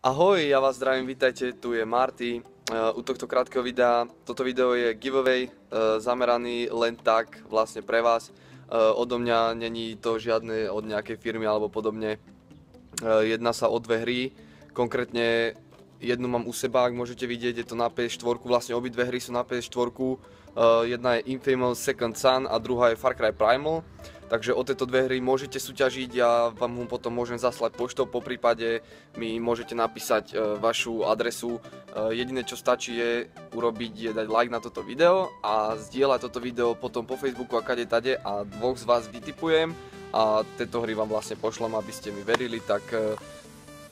Ahoj, ja vás zdravím, vítajte, tu je Marty. U tohto krátkeho videa, toto video je giveaway zameraný len tak vlastne pre vás. Odo mňa není to žiadne od nejakej firmy alebo podobne. Jedná sa o dve hry, konkrétne jednu mám u seba, ak môžete vidieť, je to na PS4, vlastne obidve hry sú na PS4. Jedna je Infamous Second Son a druhá je Far Cry Primal. Takže o tieto dve hry môžete súťažiť, ja vám ho potom môžem zaslať poštou, poprípade mi môžete napísať vašu adresu. Jediné čo stačí je je dať like na toto video a zdieľať toto video potom po Facebooku a kade tade a dvoch z vás vytipujem a tieto hry vám vlastne pošlem, aby ste mi verili, tak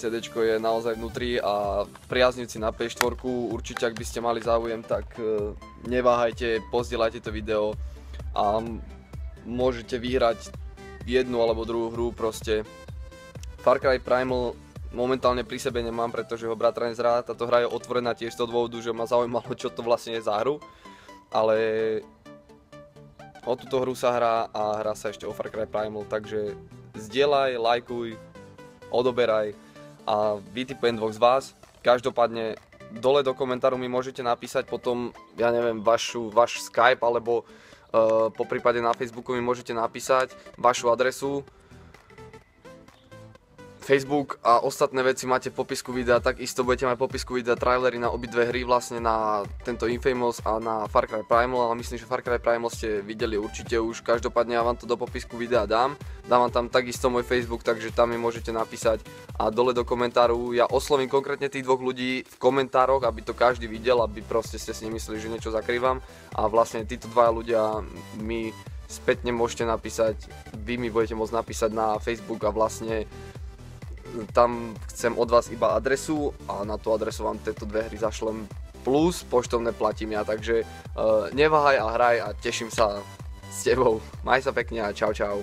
CDčko je naozaj vnútri a priaznivci na PS4 určite, ak by ste mali záujem, tak neváhajte, pozdieľajte to video a môžete vyhrať jednu alebo druhú hru proste. Far Cry Primal momentálne pri sebe nemám, pretože ho bratranec rád. Táto hra je otvorená tiež z toho dôvodu, že ma zaujímalo, čo to vlastne je za hru. Ale o túto hru sa hrá a hrá sa ešte o Far Cry Primal, takže zdieľaj, lajkuj, odoberaj a vytipujem dvoch z vás. Každopádne dole do komentáru mi môžete napísať potom, ja neviem, váš Skype alebo po prípade na Facebooku mi môžete napísať vašu adresu, Facebook a ostatné veci máte v popisku videa, takisto budete mať v popisku videa trailery na obidve hry, vlastne na tento Infamous a na Far Cry Primal, ale myslím, že Far Cry Primal ste videli určite už, každopádne ja vám to do popisku videa dám vám tam takisto môj Facebook, takže tam mi môžete napísať a dole do komentáru ja oslovím konkrétne tých dvoch ľudí v komentároch, aby to každý videl, aby proste ste si nemysleli, že niečo zakrývam a vlastne títo dvaja ľudia mi spätne môžete napísať, vy mi budete môcť napísať na Facebook a vlastne tam chcem od vás iba adresu a na tú adresu vám tieto dve hry zašlem plus poštovné platím ja, takže neváhaj a hraj a teším sa s tebou. Maj sa pekne a čau čau.